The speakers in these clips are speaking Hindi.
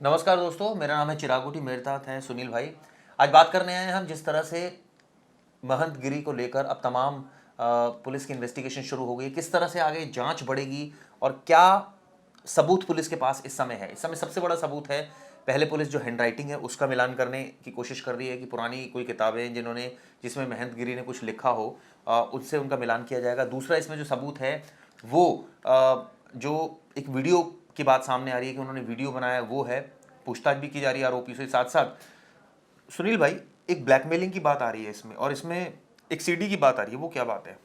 नमस्कार दोस्तों, मेरा नाम है चिराग उटी, मेरे साथ हैं सुनील भाई। आज बात करने आए हैं हम जिस तरह से महंत गिरी को लेकर अब तमाम पुलिस की इन्वेस्टिगेशन शुरू हो गई, किस तरह से आगे जांच बढ़ेगी और क्या सबूत पुलिस के पास इस समय है। इस समय सबसे बड़ा सबूत है, पहले पुलिस जो हैंड राइटिंग है उसका मिलान करने की कोशिश कर रही है कि पुरानी कोई किताबें जिसमें महंत गिरी ने कुछ लिखा हो उससे उनका मिलान किया जाएगा। दूसरा इसमें जो सबूत है वो जो एक वीडियो की बात सामने आ रही है कि उन्होंने वीडियो बनाया, वो है। पूछताछ भी की जा रही है आरोपी से। साथ साथ सुनील भाई, एक ब्लैकमेलिंग की बात आ रही है इसमें, और इसमें एक सीडी की बात आ रही है, वो क्या बात है?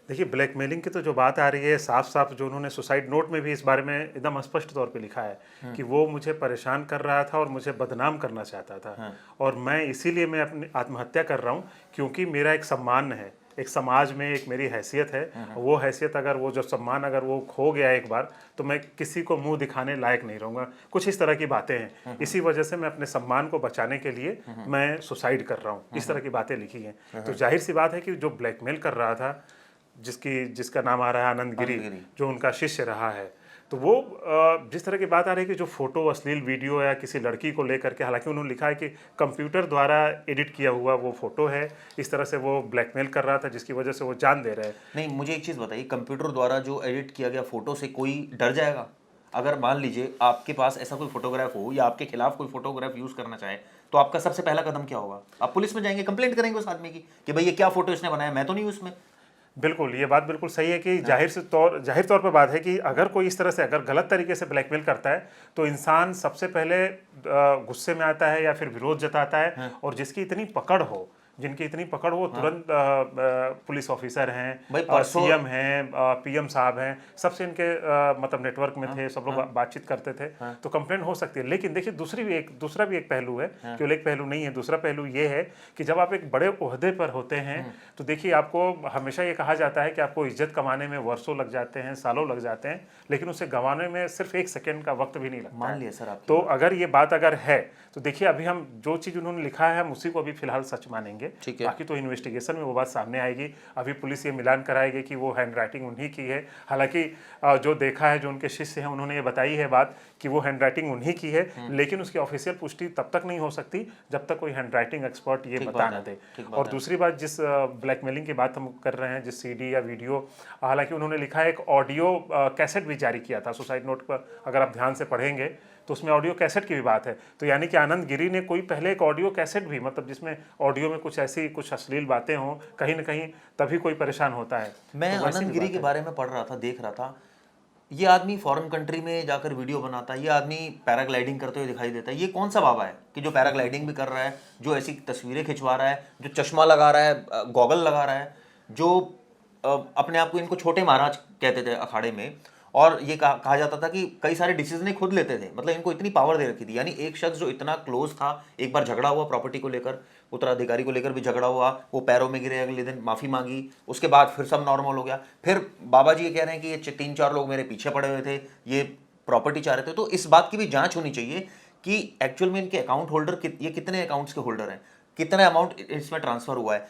देखिए, ब्लैकमेलिंग की तो जो बात आ रही है, साफ साफ जो उन्होंने सुसाइड नोट में भी इस बारे में एकदम स्पष्ट तौर पे लिखा है कि वो मुझे परेशान कर रहा था और मुझे बदनाम करना चाहता था। और मैं इसीलिए मैं अपनी आत्महत्या कर रहा हूँ क्योंकि मेरा एक सम्मान है, एक समाज में एक मेरी हैसियत है। वो हैसियत अगर वो जो सम्मान अगर वो खो गया एक बार, तो मैं किसी को मुंह दिखाने लायक नहीं रहूँगा। कुछ इस तरह की बातें हैं। इसी वजह से मैं अपने सम्मान को बचाने के लिए मैं सुसाइड कर रहा हूँ। इस तरह की बातें लिखी हैं। तो जाहिर सी बात है कि जो ब्लैकमेल कर रहा था, जिसका नाम आ रहा है आनंद गिरी, गिरी। जो उनका शिष्य रहा है, तो वो जिस तरह की बात आ रही है कि जो फोटो अश्लील वीडियो या किसी लड़की को लेकर के, हालांकि उन्होंने लिखा है कि कंप्यूटर द्वारा एडिट किया हुआ वो फोटो है, इस तरह से वो ब्लैकमेल कर रहा था जिसकी वजह से वो जान दे रहे हैं। नहीं, मुझे एक चीज़ बताइए, कंप्यूटर द्वारा जो एडिट किया गया फोटो से कोई डर जाएगा? अगर मान लीजिए आपके पास ऐसा कोई फोटोग्राफ हो या आपके खिलाफ कोई फोटोग्राफ यूज करना चाहे, तो आपका सबसे पहला कदम क्या होगा? आप पुलिस में जाएंगे, कंप्लेंट करेंगे उस आदमी की कि भाई ये क्या फोटो इसने बनाया, मैं तो नहीं हूं उसमें। बिल्कुल, ये बात बिल्कुल सही है कि जाहिर तौर पर बात है कि अगर कोई इस तरह से अगर गलत तरीके से ब्लैकमेल करता है, तो इंसान सबसे पहले गुस्से में आता है या फिर विरोध जताता है। और जिसकी इतनी पकड़ हो, जिनकी इतनी पकड़ हो, तुरंत पुलिस ऑफिसर भाई हैं, परसों सीएम हैं, पीएम साहब हैं, सबसे इनके मतलब नेटवर्क में थे, सब लोग बातचीत करते थे। तो कंप्लेंट हो सकती है। लेकिन देखिए, दूसरा भी एक पहलू है, केवल एक पहलू नहीं है। दूसरा पहलू ये है कि जब आप एक बड़े ओहदे पर होते हैं, तो देखिए, आपको हमेशा ये कहा जाता है कि आपको इज्जत कमाने में वर्षों लग जाते हैं, सालों लग जाते हैं, लेकिन उसे गंवाने में सिर्फ एक सेकंड का वक्त भी नहीं लगता मान है। लिया सर आपकी तो बात। अगर ये बात अगर है, तो देखिए, अभी हम जो चीज़ उन्होंने लिखा है हम उसी को अभी फिलहाल सच मानेंगे। ठीक है। बाकी तो इन्वेस्टिगेशन में वो बात सामने आएगी। अभी पुलिस ये मिलान कराएगी कि वो हैंड राइटिंग उन्हीं की है। हालांकि जो देखा है, जो उनके शिष्य हैं, उन्होंने ये बताई है बात कि वो हैंड राइटिंग उन्हीं की है, लेकिन उसकी ऑफिशियल पुष्टि तब तक नहीं हो सकती जब तक कोई हैंड राइटिंग एक्सपर्ट ये ठीक बता बात ना है, दे। ठीक और बात है। दूसरी बात, जिस ब्लैकमेलिंग की बात हम कर रहे हैं, जिस सीडी या वीडियो, हालांकि उन्होंने लिखा है एक ऑडियो कैसेट भी जारी किया था सुसाइड नोट पर। अगर आप ध्यान से पढ़ेंगे तो उसमें ऑडियो कैसेट की भी बात है। तो यानी कि आनंद गिरी ने कोई पहले एक ऑडियो कैसेट भी, मतलब जिसमें ऑडियो में कुछ अश्लील बातें हों कहीं ना कहीं, तभी कोई परेशान होता है। मैं तो वैसी आनंद भी गिरी बात के है। बारे में पढ़ रहा था, देख रहा था। ये आदमी फॉरेन कंट्री में जाकर वीडियो बनाता है, ये आदमी पैराग्लाइडिंग करते हुए दिखाई देता है। ये कौन सा बाबा है कि जो पैराग्लाइडिंग भी कर रहा है, जो ऐसी तस्वीरें खिंचवा रहा है, जो चश्मा लगा रहा है, गॉगल लगा रहा है, जो अपने आप को, इनको छोटे महाराज कहते थे अखाड़े में। और ये कहा जाता था कि कई सारे डिसीजन खुद लेते थे, मतलब इनको इतनी पावर दे रखी थी। यानी एक शख्स जो इतना क्लोज था, एक बार झगड़ा हुआ प्रॉपर्टी को लेकर, उत्तराधिकारी को लेकर भी झगड़ा हुआ, वो पैरों में गिरे, अगले दिन माफी मांगी, उसके बाद फिर सब नॉर्मल हो गया। फिर बाबा जी ये कह रहे हैं कि ये 3-4 लोग मेरे पीछे पड़े हुए थे, ये प्रॉपर्टी चाह रहे थे। तो इस बात की भी जांच होनी चाहिए कि एक्चुअल में इनके अकाउंट होल्डर ये कितने अकाउंट्स के होल्डर हैं, कितना अमाउंट इसमें ट्रांसफर हुआ है,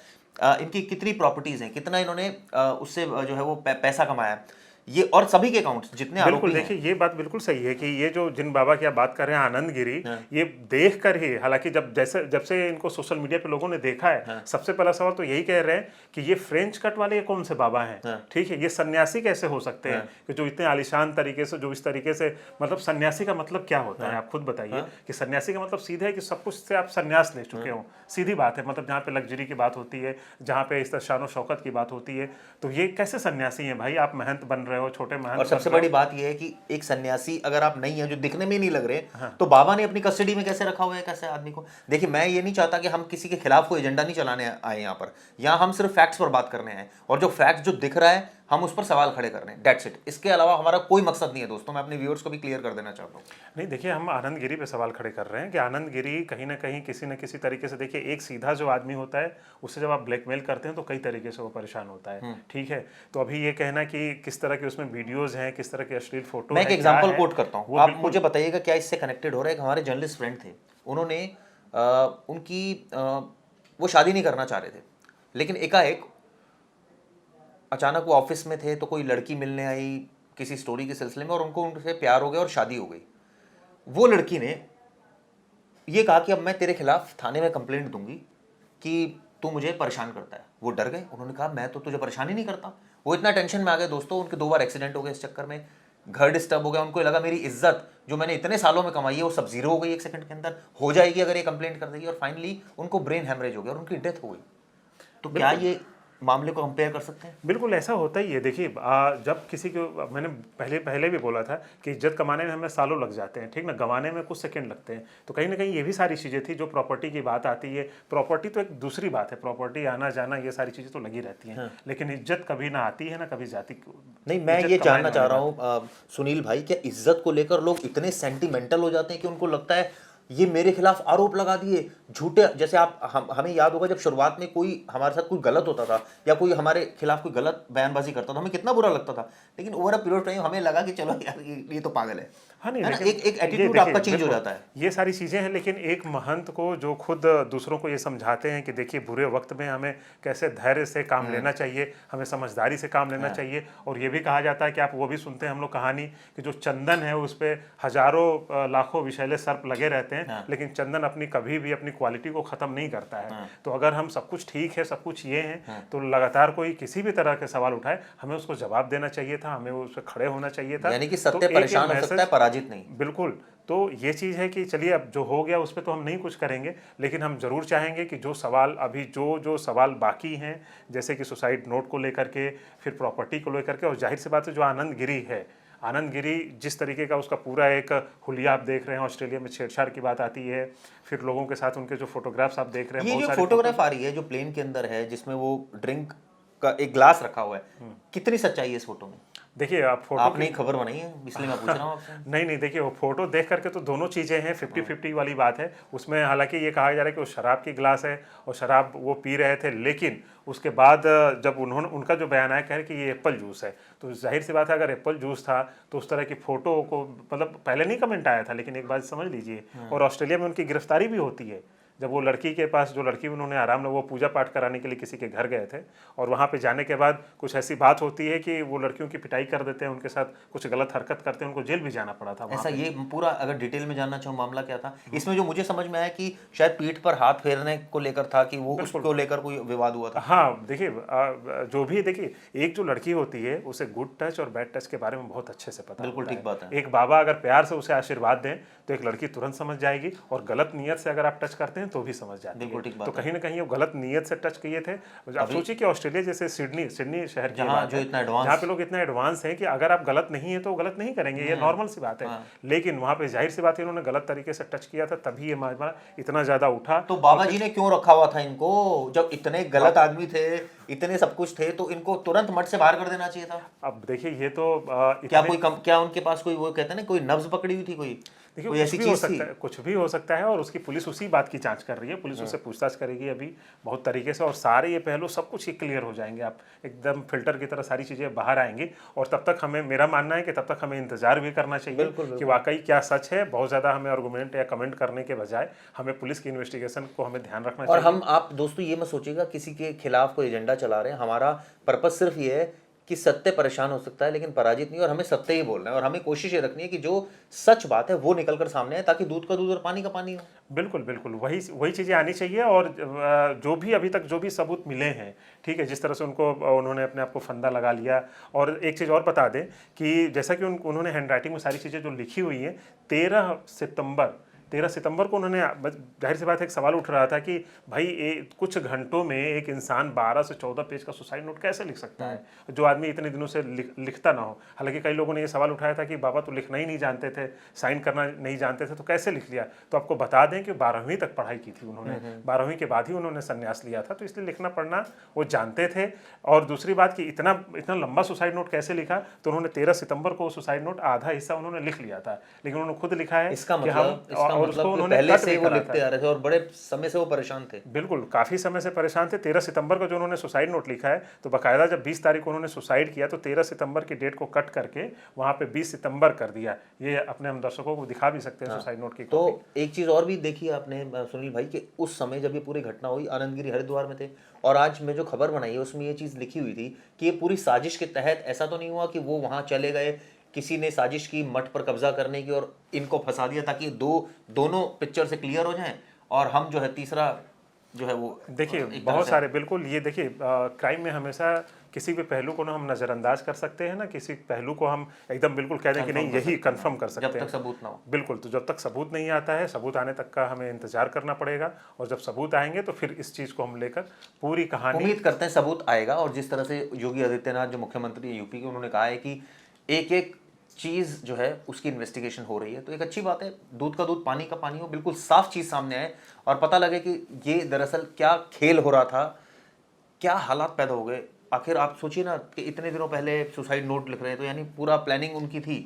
इनकी कितनी प्रॉपर्टीज हैं, कितना इन्होंने उससे जो है वो पैसा कमाया है, ये और सभी के अकाउंट्स जितने बिल्कुल, आरोपी हैं। देखिए, ये बात बिल्कुल सही है कि ये जो जिन बाबा की आप बात कर रहे हैं, आनंद गिरी, हाँ। ये देख कर ही, हालांकि जब से इनको सोशल मीडिया पे लोगों ने देखा है, हाँ। सबसे पहला सवाल तो यही कह रहे हैं कि ये फ्रेंच कट वाले ये कौन से बाबा हैं। हाँ। ठीक है, ये सन्यासी कैसे हो सकते हैं हाँ। कि जो इतने आलिशान तरीके से, जो इस तरीके से, मतलब सन्यासी का मतलब क्या होता है, हाँ। आप खुद बताइए। हाँ। कि सन्यासी का मतलब सीधे है कि सब कुछ से आप सन्यास ले चुके हो, सीधी बात है। मतलब जहाँ पे लग्जरी की बात होती है, जहाँ पे इस तरह शानो शौकत की बात होती है, तो ये कैसे सन्यासी हैं भाई? आप महंत बन रहे हो, छोटे महंत और बन सबसे रहे बड़ी हो। बात यह है कि एक सन्यासी अगर आप नहीं है, जो दिखने में ही नहीं लग रहे, तो बाबा ने अपनी कस्टडी में कैसे रखा हुआ है कैसे आदमी को? देखिए, मैं ये नहीं चाहता कि हम किसी के खिलाफ कोई एजेंडा नहीं चलाने आए यहाँ पर। यहाँ हम सिर्फ फैक्ट्स पर बात करने आए, और जो फैक्ट्स जो दिख रहा है हम उस पर सवाल खड़े कर रहे हैं, डेट्स इट। इसके अलावा हमारा कोई मकसद नहीं है दोस्तों, मैं अपने व्यूअर्स को भी क्लियर कर देना चाहता हूँ। नहीं, देखिए, हम आनंद गिरी पे सवाल खड़े कर रहे हैं कि आनंद गिरी कहीं ना कहीं किसी न किसी तरीके से, देखिए, एक सीधा जो आदमी होता है, उससे जब आप ब्लैकमेल करते हैं तो कई तरीके से वो परेशान होता है। ठीक है, तो अभी ये कहना कि किस तरह की उसमें वीडियोज हैं, किस तरह की अश्लील फोटो मैं एक है, क्या एग्जांपल है, कोट करता हूँ, वो आप बिल्कुल। मुझे बताइएगा क्या इससे कनेक्टेड हो रहा है। एक हमारे जर्नलिस्ट फ्रेंड थे, उन्होंने उनकी वो शादी नहीं करना चाह रहे थे, लेकिन एकाएक अचानक वो ऑफिस में थे तो कोई लड़की मिलने आई किसी स्टोरी के सिलसिले में, और उनको उनसे प्यार हो गया और शादी हो गई। वो लड़की ने ये कहा कि अब मैं तेरे खिलाफ थाने में कंप्लेंट दूंगी कि तू मुझे परेशान करता है। वो डर गए, उन्होंने कहा मैं तो तुझे परेशान ही नहीं करता। वो इतना टेंशन में आ गए दोस्तों, उनके 2 बार एक्सीडेंट हो गए इस चक्कर में, घर डिस्टर्ब हो गया, उनको लगा मेरी इज्जत जो मैंने इतने सालों में कमाई है वो सब जीरो हो गई 1 सेकंड के अंदर, हो जाएगी अगर ये कंप्लेंट कर देगी, और फाइनली उनको ब्रेन हेमरेज हो गया और उनकी डेथ हो गई। तो क्या ये मामले को कंपेयर कर सकते हैं? बिल्कुल ऐसा होता ही है। देखिए जब किसी को, मैंने पहले भी बोला था कि इज्जत कमाने में हमें सालों लग जाते हैं, ठीक ना, गंवाने में कुछ सेकंड लगते हैं। तो कहीं ना कहीं ये भी सारी चीज़ें थी। जो प्रॉपर्टी की बात आती है, प्रॉपर्टी तो एक दूसरी बात है, प्रॉपर्टी आना जाना ये सारी चीज़ें तो लगी रहती हैं, लेकिन इज्जत कभी ना आती है ना कभी जाती। नहीं, मैं ये जानना चाह रहा हूँ सुनील भाई, क्या इज्जत को लेकर लोग इतने सेंटिमेंटल हो जाते हैं कि उनको लगता है ये मेरे खिलाफ आरोप लगा दिए झूठे? जैसे हमें याद होगा जब शुरुआत में कोई हमारे साथ कोई गलत होता था या कोई हमारे खिलाफ कोई गलत बयानबाजी करता था, हमें कितना बुरा लगता था, लेकिन over a period of time हमें लगा कि चलो यार ये तो पागल है। हाँ नहीं, है ना? लेकिन एक ये एटीट्यूड देखिए, आपका चेंज हो बिल्कुल, जाता है। ये सारी चीज़ें हैं। लेकिन एक महंत को जो खुद दूसरों को ये समझाते हैं कि देखिए बुरे वक्त में हमें कैसे धैर्य से काम लेना चाहिए, हमें समझदारी से काम लेना चाहिए। और ये भी कहा जाता है कि आप वो भी सुनते हैं हम लोग कहानी कि जो चंदन है उस पर हजारों लाखों विषैले सर्प लगे रहते हैं, लेकिन चंदन अपनी कभी भी अपनी क्वालिटी को ख़त्म नहीं करता है। तो अगर हम सब कुछ ठीक है, सब कुछ ये हैं, तो लगातार कोई किसी भी तरह के सवाल उठाए, हमें उसको जवाब देना चाहिए था, हमें उस पर खड़े होना चाहिए था। यानी कि तो सत्य एक परेशान हो मैसेज, सकता है, पराजित नहीं। बिल्कुल। तो ये चीज़ है कि चलिए अब जो हो गया उस पर तो हम नहीं कुछ करेंगे, लेकिन हम ज़रूर चाहेंगे कि जो सवाल अभी जो सवाल बाकी हैं, जैसे कि सुसाइड नोट को लेकर के, फिर प्रॉपर्टी को लेकर के, और जाहिर सी बात है जो आनंद गिरी है, आनंद गिरी जिस तरीके का उसका पूरा एक हुलिया आप देख रहे हैं, ऑस्ट्रेलिया में छेड़छाड़ की बात आती है, फिर लोगों के साथ उनके जो फोटोग्राफ्स आप देख रहे हैं, ये बहुत जो सारे फोटोग्राफ आ रही है जो प्लेन के अंदर है जिसमें वो ड्रिंक का एक ग्लास रखा हुआ है, कितनी सच्चाई है इस फोटो में? देखिए आप फोटो आपने खबर बनाई है इसलिए मैं पूछ रहा हूँ आपसे। नहीं नहीं, देखिए वो फोटो देख करके तो दोनों चीज़ें हैं, 50-50 वाली बात है उसमें। हालांकि ये कहा जा रहा है कि वो शराब की गिलास है और शराब वो पी रहे थे, लेकिन उसके बाद जब उनका जो बयान आया, कह रहे कि ये एप्पल जूस है, तो जाहिर सी बात है अगर एप्पल जूस था तो उस तरह की फ़ोटो को, मतलब पहले नहीं कमेंट आया था, लेकिन एक बात समझ लीजिए। और ऑस्ट्रेलिया में उनकी गिरफ्तारी भी होती है। जब वो लड़की के पास, जो लड़की उन्होंने आराम, वो पूजा पाठ कराने के लिए किसी के घर गए थे, और वहाँ पे जाने के बाद कुछ ऐसी बात होती है कि वो लड़कियों की पिटाई कर देते हैं, उनके साथ कुछ गलत हरकत करते हैं, उनको जेल भी जाना पड़ा था वहाँ ऐसा पे। ये पूरा अगर डिटेल में जानना चाहूँ मामला क्या था इसमें, जो मुझे समझ में आया कि शायद पीठ पर हाथ फेरने को लेकर था, कि वो उसको लेकर कोई विवाद हुआ था। हाँ देखिए, जो भी देखिए, एक जो लड़की होती है उसे गुड टच और बैड टच के बारे में बहुत अच्छे से पता बिल्कुल होता ठीक बात है। एक बाबा अगर प्यार से उसे आशीर्वाद दें तो एक लड़की तुरंत समझ जाएगी, और गलत नीयत से अगर आप टच करते हैं तो भी समझ जाती है। बिल्कुल ठीक बात तो कहीं ना कहीं वो गलत नीयत से टच किए थे। आप सोचिए कि ऑस्ट्रेलिया जैसे सिडनी शहर की जहाँ बात जो है, इतना एडवांस, जहाँ पे लोग इतना एडवांस हैं कि अगर आप गलत नहीं है तो गलत नहीं करेंगे, ये नॉर्मल सी बात है। लेकिन वहाँ पे जाहिर सी बात है उन्होंने गलत तरीके से टच किया था, तभी ये मामला इतना ज़्यादा उठा। तो बाबा जी ने क्यों रखा हुआ था इनको? जब इतने गलत आदमी थे, इतने सब कुछ थे, तो इनको तुरंत मठ से बाहर कर देना चाहिए था। अब देखिए ये तो क्या उनके पास कोई, वो कहते हैं ना, कोई नब्ज पकड़ी हुई थी, कोई देखिए ऐसी चीज थी? कुछ भी हो सकता है। और उसकी पुलिस उसी बात की जांच कर रही है, पुलिस उससे पूछताछ करेगी अभी बहुत तरीके से, और सारे ये पहलू सब कुछ ही क्लियर हो जाएंगे। आप एकदम फिल्टर की तरह सारी चीज़ें बाहर आएंगी, और तब तक हमें, मेरा मानना है कि तब तक हमें इंतजार भी करना चाहिए कि वाकई क्या सच है। बहुत ज़्यादा हमें आर्गूमेंट या कमेंट करने के बजाय हमें पुलिस की इन्वेस्टिगेशन को हमें ध्यान रखना चाहिए। और आप दोस्तों ये मत सोचिएगा किसी के खिलाफ कोई एजेंडा चला रहे हैं, हमारा पर्पज सिर्फ ये है कि सत्य परेशान हो सकता है लेकिन पराजित नहीं, और हमें सत्य ही बोलना है, और हमें कोशिश ये रखनी है कि जो सच बात है वो निकल कर सामने आए, ताकि दूध का दूध और पानी का पानी हो। बिल्कुल बिल्कुल, वही चीज़ें आनी चाहिए। और जो भी अभी तक जो भी सबूत मिले हैं, ठीक है, जिस तरह से उन्होंने अपने आप को फंदा लगा लिया। और एक चीज़ और बता दें कि जैसा कि उन्होंने हैंडराइटिंग में सारी चीज़ें जो लिखी हुई हैं, 13 सितंबर को उन्होंने, जाहिर सी बात है एक सवाल उठ रहा था कि भाई कुछ घंटों में एक इंसान 12 से 14 पेज का सुसाइड नोट कैसे लिख सकता है, जो आदमी इतने दिनों से लिखता ना हो। हालांकि कई लोगों ने ये सवाल उठाया था कि बाबा तो लिखना ही नहीं जानते थे, साइन करना नहीं जानते थे, तो कैसे लिख लिया। तो आपको बता दें कि 12वीं तक पढ़ाई की थी उन्होंने, 12वीं के बाद ही उन्होंने संन्यास लिया था, तो इसलिए लिखना पढ़ना वो जानते थे। और दूसरी बात कि इतना लंबा सुसाइड नोट कैसे लिखा, तो उन्होंने 13 सितंबर को सुसाइड नोट आधा हिस्सा उन्होंने लिख लिया था, लेकिन उन्होंने खुद लिखा है और उसको उन्होंने पहले से वो लिखते आ रहे थे और बड़े समय से वो परेशान थे। बिल्कुल, काफ़ी समय से परेशान थे। 13 सितंबर को जो उन्होंने सुसाइड नोट लिखा है, तो बाकायदा जब 20 तारीख को उन्होंने सुसाइड किया तो 13 सितंबर की डेट को कट करके वहाँ पे 20 सितंबर कर दिया। ये अपने हम दर्शकों को दिखा भी सकते हैं सुसाइड नोट की। तो एक चीज़ और भी देखी आपने सुनील भाई, कि उस समय जब ये पूरी घटना हुई, आनंदगिरी हरिद्वार में थे, और आज मैं जो खबर बनाई है उसमें ये चीज़ लिखी हुई थी कि ये पूरी साजिश के तहत, ऐसा तो नहीं हुआ कि वो वहाँ चले गए, किसी ने साजिश की मठ पर कब्जा करने की और इनको फंसा दिया ताकि दोनों पिक्चर से क्लियर हो जाएं, और हम जो है तीसरा जो है वो देखिए एक तरह बहुत से सारे, बिल्कुल ये देखिए क्राइम में हमेशा किसी भी पहलू को ना हम नज़रअंदाज कर सकते हैं ना किसी पहलू को हम एकदम बिल्कुल कह दें कि नहीं यही कंफर्म कर सकते जब हैं तक सबूत ना हो। बिल्कुल। तो जब तक सबूत नहीं आता है, सबूत आने तक का हमें इंतजार करना पड़ेगा, और जब सबूत आएंगे तो फिर इस चीज़ को हम लेकर पूरी कहानी। उम्मीद करते हैं सबूत आएगा, और जिस तरह से योगी आदित्यनाथ जो मुख्यमंत्री है यूपी के, उन्होंने कहा है कि एक एक चीज़ जो है उसकी इन्वेस्टिगेशन हो रही है, तो एक अच्छी बात है। दूध का दूध पानी का पानी हो, बिल्कुल साफ चीज़ सामने आए और पता लगे कि ये दरअसल क्या खेल हो रहा था, क्या हालात पैदा हो गए। आखिर आप सोचिए ना कि इतने दिनों पहले सुसाइड नोट लिख रहे हैं, तो यानी पूरा प्लानिंग उनकी थी,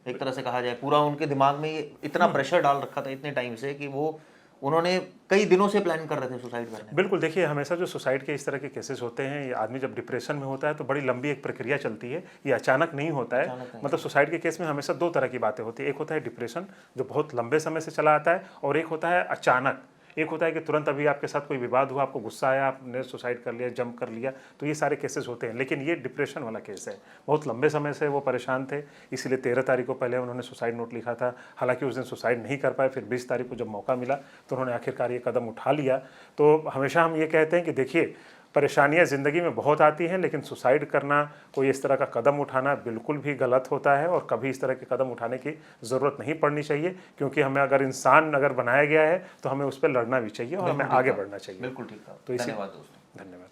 एक तरह से कहा जाए पूरा उनके दिमाग में ये इतना प्रेशर डाल रखा था इतने टाइम से कि वो उन्होंने कई दिनों से प्लान कर रहे थे सुसाइड करने का। बिल्कुल। देखिए हमेशा जो सुसाइड के इस तरह के केसेस होते हैं, ये आदमी जब डिप्रेशन में होता है तो बड़ी लंबी एक प्रक्रिया चलती है, ये अचानक नहीं होता है। मतलब सुसाइड के केस में हमेशा दो तरह की बातें होती है, एक होता है डिप्रेशन जो बहुत लंबे समय से चला आता है, और एक होता है अचानक। एक होता है कि तुरंत अभी आपके साथ कोई विवाद हुआ, आपको गुस्सा आया, आपने सुसाइड कर लिया, जंप कर लिया, तो ये सारे केसेस होते हैं। लेकिन ये डिप्रेशन वाला केस है, बहुत लंबे समय से वो परेशान थे, इसीलिए 13 तारीख को पहले उन्होंने सुसाइड नोट लिखा था। हालांकि उस दिन सुसाइड नहीं कर पाए, फिर 20 तारीख को जब मौका मिला तो उन्होंने आखिरकार ये कदम उठा लिया। तो हमेशा हम ये कहते हैं कि देखिए परेशानियां ज़िंदगी में बहुत आती हैं, लेकिन सुसाइड करना, कोई इस तरह का कदम उठाना बिल्कुल भी गलत होता है, और कभी इस तरह के कदम उठाने की ज़रूरत नहीं पड़नी चाहिए, क्योंकि हमें अगर इंसान अगर बनाया गया है तो हमें उस पर लड़ना भी चाहिए और हमें आगे बढ़ना चाहिए। बिल्कुल ठीक है। तो धन्यवाद दोस्तों। धन्यवाद।